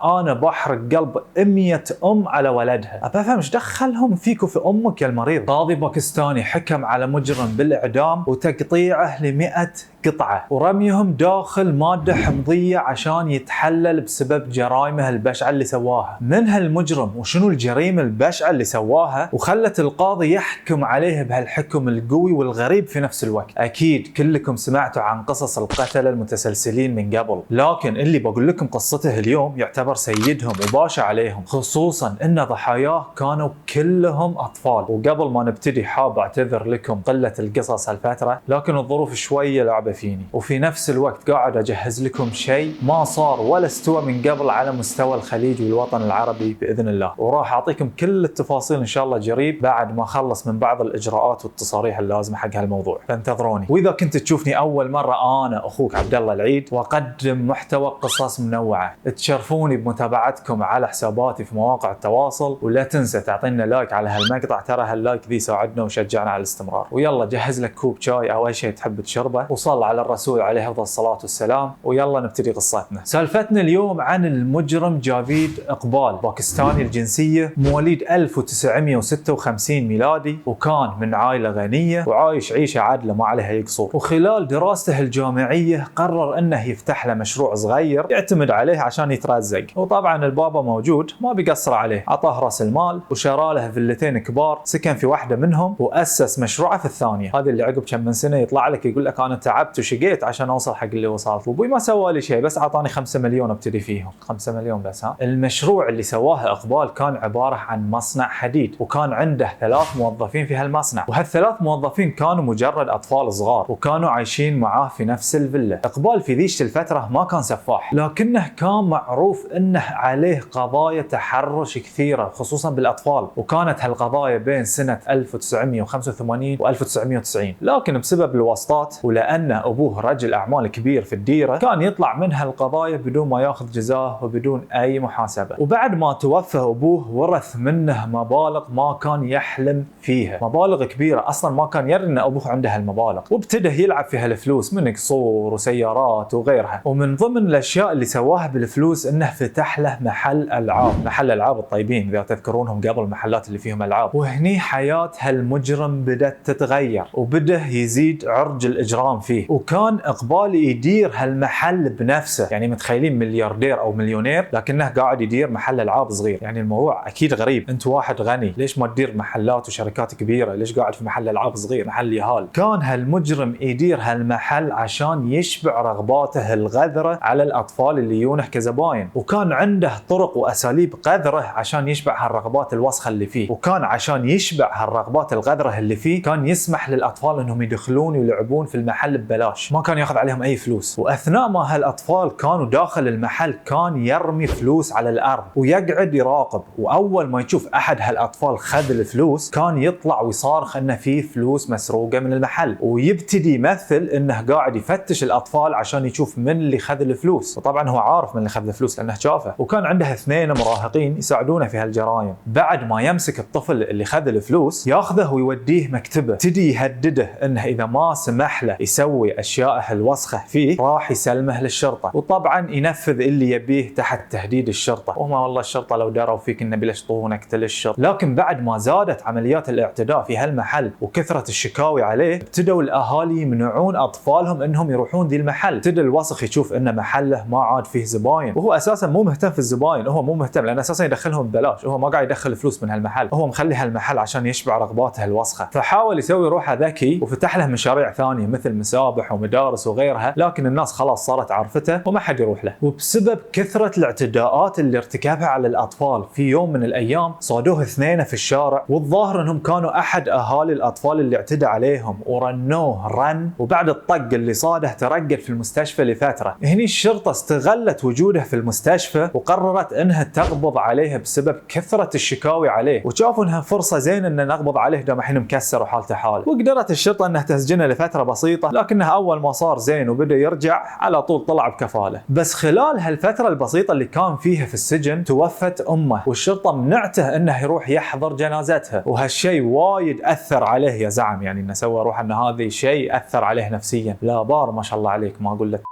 انا بحرق قلب 100 ام على ولدها. ابى افهم ايش دخلهم فيكم في امك يا المريض. قاضي باكستاني حكم على مجرم بالاعدام وتقطيعه ل100 قطعه ورميهم داخل ماده حمضيه عشان يتحلل بسبب جرائمه البشعه اللي سواها. من هالمجرم وشنو الجريمه البشعه اللي سواها وخلت القاضي يحكم عليه بهالحكم القوي والغريب في نفس الوقت؟ اكيد كلكم سمعتوا عن قصص القتله المتسلسلين من قبل، لكن اللي بقول لكم قصته اليوم يعتبر سيدهم وباشا عليهم، خصوصا ان ضحاياه كانوا كلهم اطفال. وقبل ما نبتدي حاب اعتذر لكم قله القصص هالفتره، لكن الظروف شويه لعبه فيني، وفي نفس الوقت قاعد اجهز لكم شيء ما صار ولا استوى من قبل على مستوى الخليج والوطن العربي باذن الله، وراح اعطيكم كل التفاصيل ان شاء الله قريب بعد ما اخلص من بعض الاجراءات والتصاريح اللازمه حق هالموضوع، فانتظروني. واذا كنت تشوفني اول مره، انا اخوك عبد الله العيد واقدم محتوى قصص منوعه. تشرفوني بمتابعتكم على حساباتي في مواقع التواصل، ولا تنسى تعطينا لايك على هالمقطع، ترى هاللايك ذي يساعدنا ويشجعنا على الاستمرار. ويلا جهز لك كوب شاي او اي شيء تحب تشربه، وصل على الرسول عليه افضل الصلاه والسلام، ويلا نبتدي قصتنا. سالفتنا اليوم عن المجرم جافيد اقبال، باكستاني الجنسيه، مواليد 1956 ميلادي، وكان من عائله غنيه وعايش عيشه عادله ما عليها يقصر. وخلال دراسته الجامعيه قرر انه يفتح له مشروع صغير يعتمد عليه عشان يترزق، وطبعا البابا موجود ما بيقصر عليه، اعطاه راس المال وشرى له فيلتين كبار سكن في واحده منهم، واسس مشروعه في الثانيه. هذه اللي عقب كم من سنه يطلع لك يقول لك انا تعبت وشقيت عشان اوصل حق اللي وصلت، وابوي ما سوى لي شيء بس اعطاني 5 مليون ابتدي فيهم. 5 مليون بس. المشروع اللي سواه اقبال كان عباره عن مصنع حديد، وكان عنده 3 موظفين في هالمصنع، وهالثلاث موظفين كانوا مجرد اطفال صغار وكانوا عايشين معاه في نفس الفيلا. اقبال في ذيك الفتره ما كان سفاح، لكنه كان معروف انه عليه قضايا تحرش كثيره خصوصا بالاطفال، وكانت هالقضايا بين سنه 1985 و1990، لكن بسبب الواسطات ولان ابوه رجل اعمال كبير في الديره كان يطلع منها القضايا بدون ما ياخذ جزاه وبدون اي محاسبه. وبعد ما توفى ابوه ورث منه مبالغ ما كان يحلم فيها، مبالغ كبيره اصلا ما كان يدري ان ابوه عنده هالمبالغ، وابتدى يلعب في هالفلوس من قصور وسيارات وغيرها. ومن ضمن الاشياء اللي سواها بالفلوس انه فتح له محل العاب الطيبين اذا تذكرونهم قبل، المحلات اللي فيهم العاب. وهني حياه هالمجرم بدات تتغير وبدا يزيد عرج الاجرام فيه، وكان اقبال يدير هالمحل بنفسه. يعني متخيلين ملياردير او مليونير لكنه قاعد يدير محل العاب صغير، يعني الموضوع اكيد غريب. انت واحد غني ليش ما تدير محلات وشركات كبيره؟ ليش قاعد في محل العاب صغير، محل يهال؟ كان هالمجرم يدير هالمحل عشان يشبع رغباته الغذره على الاطفال اللي يجونه كزباين، وكان عنده طرق واساليب قذره عشان يشبع هالرغبات الوسخه اللي فيه. وكان عشان يشبع هالرغبات القذره اللي فيه كان يسمح للاطفال انهم يدخلون ويلعبون في المحل ببلاش، ما كان ياخذ عليهم اي فلوس. واثناء ما هالاطفال كانوا داخل المحل كان يرمي فلوس على الارض ويقعد يراقب، واول ما يشوف احد هالاطفال خذ الفلوس كان يطلع ويصارخ انه في فلوس مسروقه من المحل، ويبتدي يمثل انه قاعد يفتش الاطفال عشان يشوف من اللي خذ الفلوس. وطبعا هو عارف من اللي خذ الفلوس لانه شافه، وكان عنده 2 مراهقين يساعدونه في هالجرائم. بعد ما يمسك الطفل اللي خذ الفلوس ياخذه ويوديه مكتبه، تدي يهدده انه اذا ما سمح له يسوي اشياءه الوسخه فيه راح يسلمه للشرطه، وطبعا ينفذ اللي يبيه تحت تهديد الشرطه. وما والله الشرطه لو دروا فيك انه بيلشطونك تلشط. لكن بعد ما زادت عمليات الاعتداء في هالمحل وكثره الشكاوي عليه، ابتدوا الاهالي يمنعون اطفالهم انهم يروحون ذي المحل. ابتدى الوسخ يشوف ان محله ما عاد فيه زباين، وهو اساسا مو مهتم في الزباين، هو مو مهتم لان اساسا يدخلهم ببلاش، هو ما قاعد يدخل فلوس من هالمحل، هو مخلي هالمحل عشان يشبع رغباته الوسخه. فحاول يسوي روحه ذكي وفتح له مشاريع ثانيه مثل مسابح ومدارس وغيرها، لكن الناس خلاص صارت عارفته وما حد يروح له. وبسبب كثره الاعتداءات اللي ارتكبها على الاطفال، في يوم من الايام صادوه 2 في الشارع، والظاهر انهم كانوا احد اهالي الاطفال اللي اعتدى عليهم، ورنوه رن، وبعد الطق اللي صاده ترقد في المستشفى لفتره. هني الشرطه استغلت وجوده في المستشفى وقررت انها تقبض عليه بسبب كثره الشكاوي عليه، وشافوا انها فرصه زينه ان نقبض عليه دام الحين مكسر وحالته حاله. وقدرت الشرطه انها تسجنه لفتره بسيطه، لكنها اول ما صار زين وبدا يرجع على طول طلع بكفاله. بس خلال هالفتره البسيطه اللي كان فيها في السجن توفت امه، والشرطه منعته انه يروح يحضر جنازتها، وهالشيء وايد اثر عليه يا زعم، يعني انه سوى روح ان هذا الشيء اثر عليه نفسيا. لا بار ما شاء الله عليك، ما اقول لك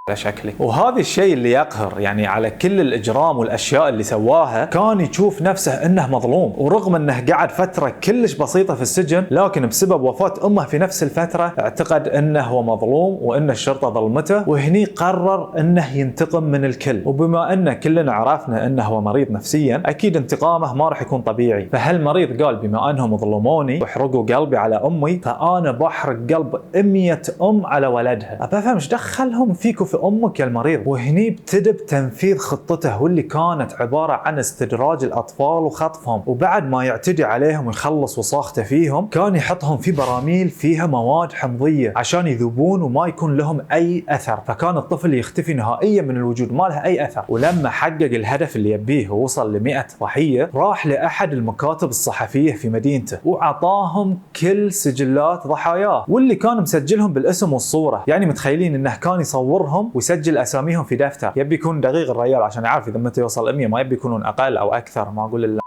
على شكلي. وهذا الشيء اللي يقهر، يعني على كل الاجرام والاشياء اللي سواها كان يشوف نفسه انه مظلوم، ورغم انه قعد فتره كلش بسيطه في السجن، لكن بسبب وفاه امه في نفس الفتره اعتقد انه هو مظلوم وان الشرطه ظلمته، وهني قرر انه ينتقم من الكل. وبما ان كلنا عرفنا انه هو مريض نفسيا، اكيد انتقامه ما راح يكون طبيعي. فهالمريض قال بما انهم ظلموني وحرقوا قلبي على امي، فانا بحرق قلب 100 ام على ولدها. ابى افهم ايش دخلهم فيك وفي امك يا المريض. وهني ابتدى بتنفيذ خطته، واللي كانت عباره عن استدراج الاطفال وخطفهم، وبعد ما يعتدي عليهم ويخلص وصاخته فيهم كان يحطهم في براميل فيها مواد حمضيه عشان يذوبون وما يكون لهم اي اثر، فكان الطفل يختفي نهائيا من الوجود، ما لها اي اثر. ولما حقق الهدف اللي يبيه ووصل ل 100 ضحيه، راح لاحد المكاتب الصحفيه في مدينته وعطاهم كل سجلات ضحاياه، واللي كان مسجلهم بالاسم والصوره. يعني متخيلين انه كان يصورهم ويسجل اساميهم في دفتر. يبي يكون دقيق الرجال عشان يعرف اذا متى يوصل 100، ما يبي يكونون اقل او اكثر. ما اقول الا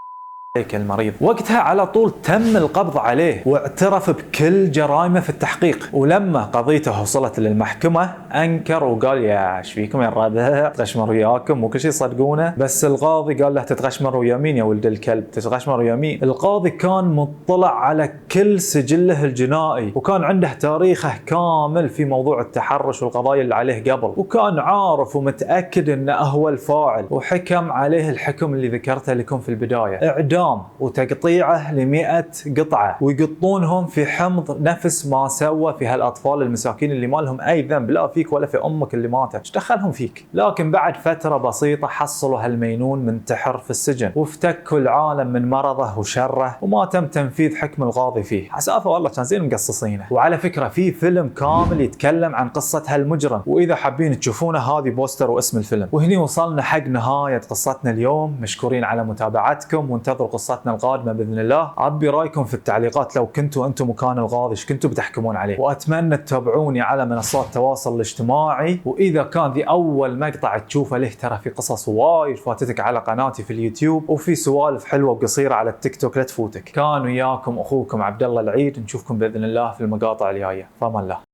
عليك المريض. وقتها على طول تم القبض عليه واعترف بكل جرائمه في التحقيق. ولما قضيته وصلت للمحكمه انكر وقال يا ايش فيكم يا الربع، تغشمر وياكم مو كل شيء تصدقونه. بس القاضي قال له تتغشمر ويا مين يا ولد الكلب، تتغشمر ويا مين؟ القاضي كان مطلع على كل سجله الجنائي، وكان عنده تاريخه كامل في موضوع التحرش والقضايا اللي عليه قبل، وكان عارف ومتاكد انه هو الفاعل، وحكم عليه الحكم اللي ذكرته لكم في البدايه، اعدام وتقطيعه ل100 قطعه، ويقطونهم في حمض نفس ما سوى في هالاطفال المساكين اللي ما لهم اي ذنب، لا فيك ولا في امك اللي ماتت، ايش دخلهم فيك؟ لكن بعد فتره بسيطه حصلوا هالمينون منتحر في السجن، وافتكوا العالم من مرضه وشره، وما تم تنفيذ حكم القاضي فيه. حسافه والله كان زين مقصصينه. وعلى فكره في فيلم كامل يتكلم عن قصه هالمجرم، واذا حابين تشوفونه هذه بوستر واسم الفيلم. وهني وصلنا حق نهايه قصتنا اليوم. مشكورين على متابعتكم، وانتظروا قصتنا القادمه باذن الله. عبي رايكم في التعليقات لو كنتوا انتم مكان القاضي ايش كنتوا بتحكمون عليه، واتمنى تتابعوني على منصات التواصل الاجتماعي. واذا كان ذي اول مقطع تشوفه له، ترى في قصص وايد فاتتك على قناتي في اليوتيوب، وفي سوالف حلوه وقصيره على التيك توك لا تفوتك. كان وياكم اخوكم عبد الله العيد، نشوفكم باذن الله في المقاطع الجايه. فامان الله.